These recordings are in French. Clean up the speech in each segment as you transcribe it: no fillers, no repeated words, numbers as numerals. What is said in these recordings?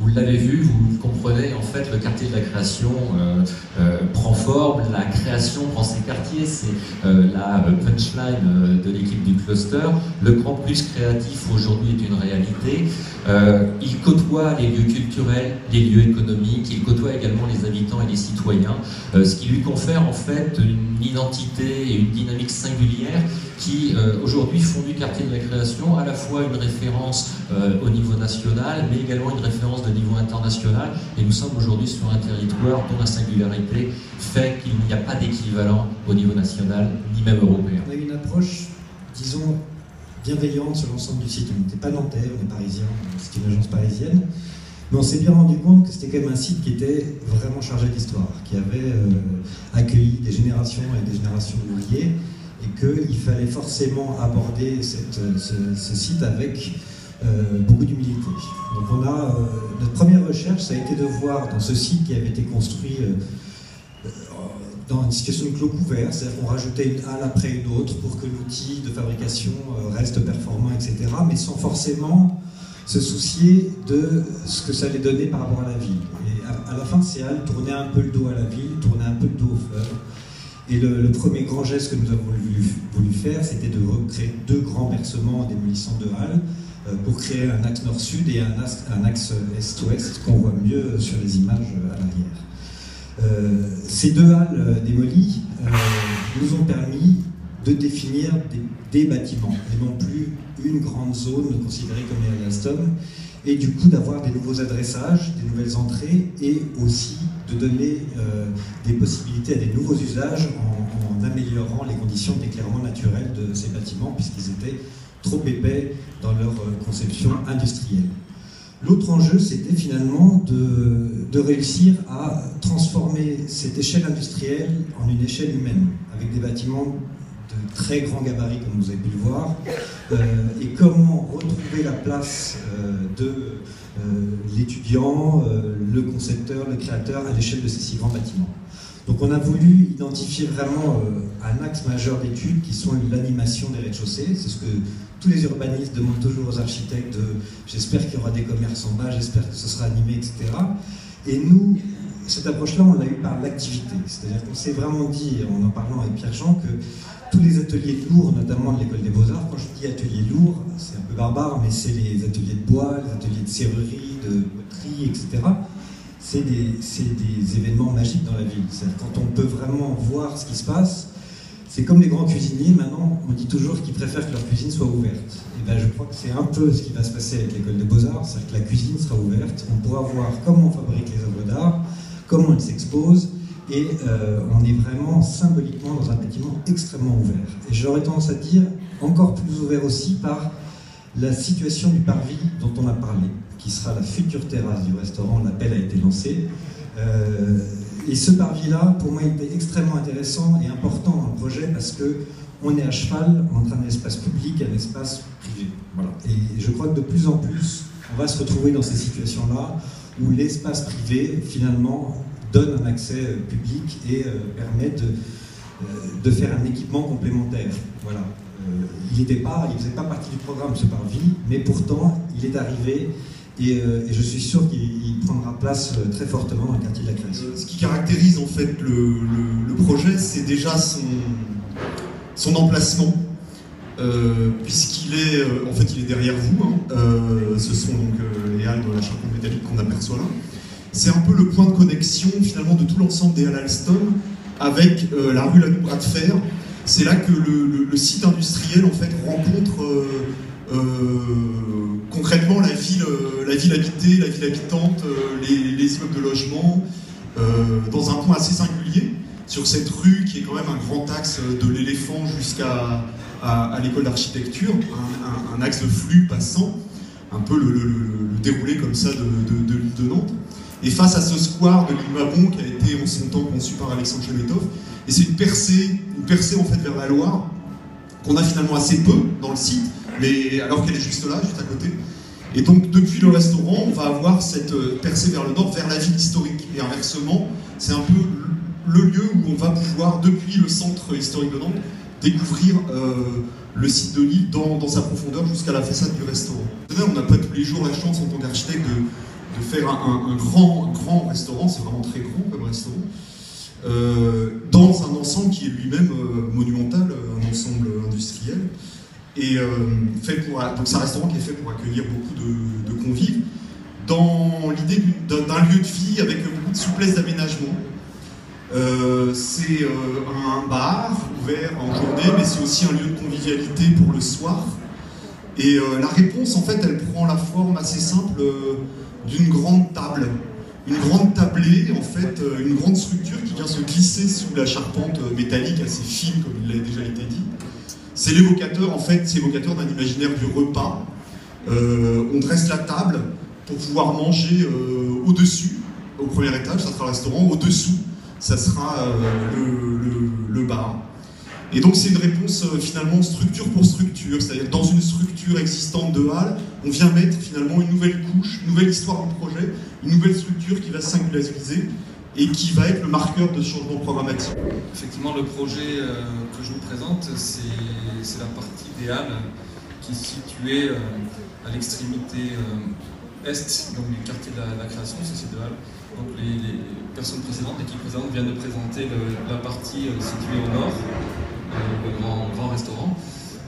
Vous l'avez vu, vous comprenez, en fait, le quartier de la création prend forme, la création prend ses quartiers, c'est la punchline de l'équipe du cluster. Le Grand Plus créatif aujourd'hui est une réalité. Il côtoie les lieux culturels, les lieux économiques, il côtoie également les habitants et les citoyens, ce qui lui confère en fait une identité et une dynamique singulière qui aujourd'hui font du quartier de la création à la fois une référence au niveau national, mais également une référence de niveau international. Et nous sommes aujourd'hui sur un territoire dont la singularité fait qu'il n'y a pas d'équivalent au niveau national, ni même européen. On a eu une approche, disons, bienveillante sur l'ensemble du site. On n'était pas nantais, on est parisien, c'est une agence parisienne. Mais on s'est bien rendu compte que c'était quand même un site qui était vraiment chargé d'histoire, qui avait accueilli des générations et des générations d'ouvriers, et qu'il fallait forcément aborder ce site avec beaucoup d'humilité. Donc notre première recherche, ça a été de voir dans ce site qui avait été construit dans une situation de clos couvert, c'est-à-dire qu'on rajoutait une halle après une autre pour que l'outil de fabrication reste performant, etc., mais sans forcément se soucier de ce que ça allait donner par rapport à la ville. Et à la fin de ces halles, tourner un peu le dos à la ville, tourner un peu le dos aux fleuves. Et le premier grand geste que nous avons voulu faire, c'était de recréer deux grands bercements en démolissant deux halles pour créer un axe nord-sud et un axe est-ouest qu'on voit mieux sur les images à l'arrière. Ces deux halles démolies nous ont permis de définir des bâtiments et non plus une grande zone considérée comme les Alstom, et du coup d'avoir des nouveaux adressages, des nouvelles entrées, et aussi de donner des possibilités à des nouveaux usages en améliorant les conditions d'éclairement naturel de ces bâtiments puisqu'ils étaient trop épais dans leur conception industrielle. L'autre enjeu, c'était finalement de réussir à transformer cette échelle industrielle en une échelle humaine, avec des bâtiments de très grand gabarit, comme vous avez pu le voir, et comment retrouver la place de l'étudiant, le concepteur, le créateur à l'échelle de ces six grands bâtiments. Donc on a voulu identifier vraiment un axe majeur d'études qui sont l'animation des rez-de-chaussée. C'est ce que tous les urbanistes demandent toujours aux architectes, j'espère qu'il y aura des commerces en bas, j'espère que ce sera animé, etc. Et nous, cette approche-là, on l'a eu par l'activité. C'est-à-dire qu'on s'est vraiment dit, en parlant avec Pierre-Jean, que tous les ateliers lourds, notamment de l'école des Beaux-Arts, quand je dis ateliers lourds, c'est un peu barbare, mais c'est les ateliers de bois, les ateliers de serrurerie, de poterie, etc. C'est des événements magiques dans la ville. C'est-à-dire quand on peut vraiment voir ce qui se passe, c'est comme les grands cuisiniers, maintenant, on dit toujours qu'ils préfèrent que leur cuisine soit ouverte. Et bien, je crois que c'est un peu ce qui va se passer avec l'école des Beaux-Arts, c'est-à-dire que la cuisine sera ouverte, on pourra voir comment on fabrique les œuvres d'art, comment elles s'exposent, et on est vraiment symboliquement dans un bâtiment extrêmement ouvert. Et j'aurais tendance à dire encore plus ouvert aussi par la situation du parvis dont on a parlé, qui sera la future terrasse du restaurant. L'appel a été lancé. Et ce parvis-là, pour moi, il était extrêmement intéressant et important dans le projet parce qu'on est à cheval entre un espace public et un espace privé. Voilà. Et je crois que de plus en plus, on va se retrouver dans ces situations-là où l'espace privé, finalement, donne un accès public et permet de faire un équipement complémentaire. Voilà. Il ne faisait pas partie du programme, ce parvis, mais pourtant, il est arrivé. Et je suis sûr qu'il prendra place très fortement dans le quartier de la création. Ce qui caractérise en fait le projet, c'est déjà son emplacement, puisqu'il est, en fait, il est derrière vous. Hein. Ce sont donc les halles de la charpente métallique qu'on aperçoit là. C'est un peu le point de connexion finalement de tout l'ensemble des halles Alstom avec la rue Lanoux Bras de Fer. C'est là que le site industriel en fait rencontre concrètement la ville habitée, la ville habitante, les immeubles de logement, dans un point assez singulier, sur cette rue qui est quand même un grand axe de l'éléphant jusqu'à l'école d'architecture, un axe de flux passant, un peu le déroulé comme ça de l'île de Nantes. Et face à ce square de l'île Mabon qui a été en son temps conçu par Alexandre Chemetov, et c'est une percée en fait vers la Loire, qu'on a finalement assez peu dans le site, mais alors qu'elle est juste là, juste à côté. Et donc depuis le restaurant, on va avoir cette percée vers le nord, vers la ville historique. Et inversement, c'est un peu le lieu où on va pouvoir, depuis le centre historique de Nantes, découvrir le site de l'île dans sa profondeur jusqu'à la façade du restaurant. On n'a pas tous les jours la chance en tant qu'architecte faire un grand restaurant, c'est vraiment très grand comme restaurant, dans un ensemble qui est lui-même monumental, un ensemble industriel. Et donc c'est un restaurant qui est fait pour accueillir beaucoup de convives, dans l'idée d'un lieu de vie avec beaucoup de souplesse d'aménagement. C'est un bar ouvert en journée, mais c'est aussi un lieu de convivialité pour le soir. Et la réponse, en fait, elle prend la forme assez simple d'une grande table. Une grande tablée, en fait, une grande structure qui vient se glisser sous la charpente métallique assez fine, comme il a déjà été dit. C'est l'évocateur, en fait, c'est l'évocateur d'un imaginaire du repas. On dresse la table pour pouvoir manger au-dessus, au premier étage, ça sera le restaurant, au-dessous, ça sera le bar. Et donc c'est une réponse finalement structure pour structure, c'est-à-dire dans une structure existante de halles, on vient mettre finalement une nouvelle couche, une nouvelle histoire du projet, une nouvelle structure qui va singulariser et qui va être le marqueur de changement programmatique. Effectivement, le projet que je vous présente, c'est la partie des halles qui est située à l'extrémité est donc, du quartier de la création, c'est ces deux halles. Donc les personnes précédentes, l'équipe précédente vient de présenter la partie située au nord, le grand restaurant.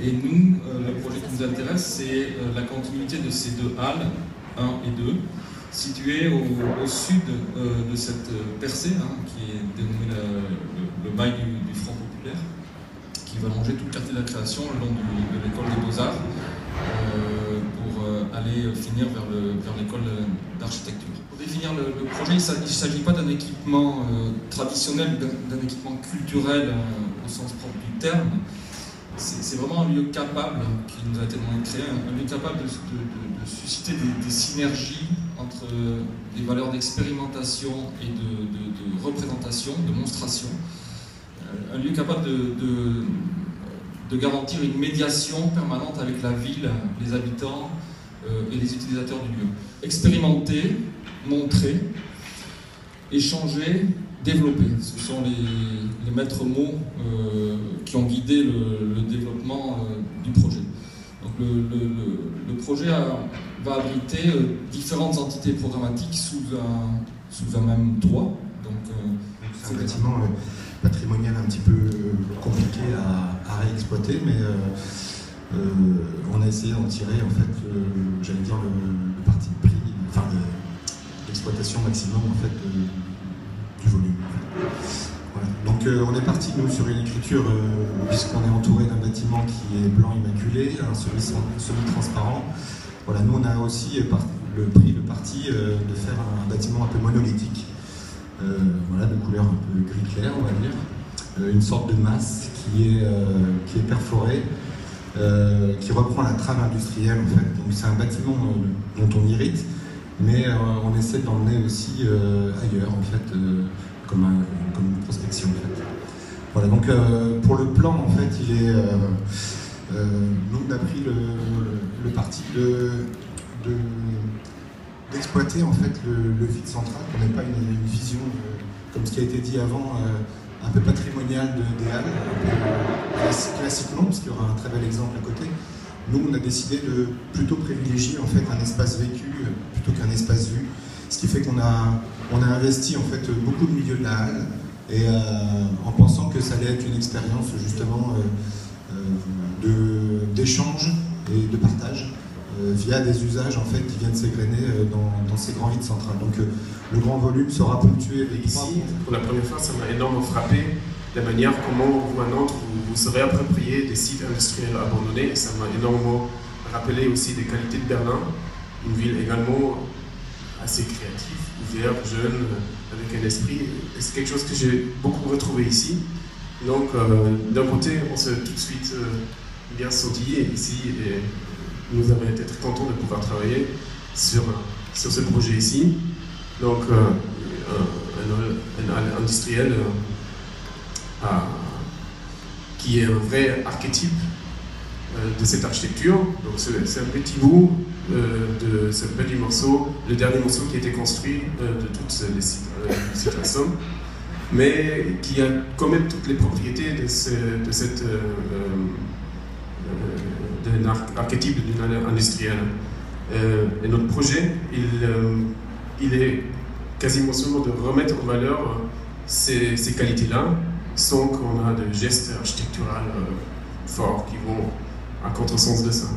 Et nous, le projet qui nous intéresse, c'est la continuité de ces deux halles, 1 et 2, situées au sud de cette percée, qui est dénommée le mail du Front populaire, qui va longer tout le quartier de la création le long de l'école des Beaux-Arts, pour aller finir vers l'école d'architecture. Pour définir le projet, il ne s'agit pas d'un équipement traditionnel, d'un équipement culturel au sens propre du terme. C'est vraiment un lieu capable, qui nous a été demandé de créer, un lieu capable de susciter des synergies entre des valeurs d'expérimentation et de représentation, de monstration. Un lieu capable de garantir une médiation permanente avec la ville, les habitants et les utilisateurs du lieu. Expérimenter, montrer, échanger, développer. Ce sont les maîtres mots qui ont guidé le développement du projet. Donc le projet va abriter différentes entités programmatiques sous un même toit. C'est un bâtiment patrimonial un petit peu compliqué à réexploiter, mais on a essayé d'en tirer, en fait, j'allais dire, le parti de prix, enfin l'exploitation maximum en fait, du volume. Voilà. Donc on est parti nous sur une écriture, puisqu'on est entouré d'un bâtiment qui est blanc immaculé, un semi-transparent. Voilà, nous on a aussi pris le parti de faire un bâtiment un peu monolithique. Voilà, de couleur un peu gris clair, on va dire, une sorte de masse qui est perforée, qui reprend la trame industrielle en fait. Donc c'est un bâtiment dont on hérite, mais on essaie d'emmener aussi ailleurs en fait, comme une prospection en fait. Voilà, donc pour le plan en fait, il est, nous on a pris le parti d'exploiter en fait le vide central, qu'on n'ait pas une vision, comme ce qui a été dit avant, un peu patrimoniale des halles, un peu classique non, parce qu'il y aura un très bel exemple à côté. Nous, on a décidé de plutôt privilégier en fait un espace vécu plutôt qu'un espace vu, ce qui fait qu'on a investi en fait beaucoup de milieu de la halle, et en pensant que ça allait être une expérience justement d'échange et de partage. Via des usages en fait, qui viennent s'égrener dans ces grands vides centrales. Donc le grand volume sera ponctué avec ici. Pour la première fois, ça m'a énormément frappé la manière comment vous, à Nantes, vous serez approprié des sites industriels abandonnés. Ça m'a énormément rappelé aussi des qualités de Berlin, une ville également assez créative, ouverte, jeune, avec un esprit. Et c'est quelque chose que j'ai beaucoup retrouvé ici. Donc d'un côté, on s'est tout de suite bien senti ici. Et nous avons été très contents de pouvoir travailler sur ce projet ici. Donc, un hall industriel qui est un vrai archétype de cette architecture. Donc, c'est un petit bout de ce petit morceau, le dernier morceau qui a été construit de toutes les sites en somme, mais qui a quand même toutes les propriétés de cette d'un archétype d'une halle industrielle. Et notre projet, il est quasiment sûr de remettre en valeur ces qualités-là sans qu'on a de gestes architecturaux forts qui vont à contresens de ça.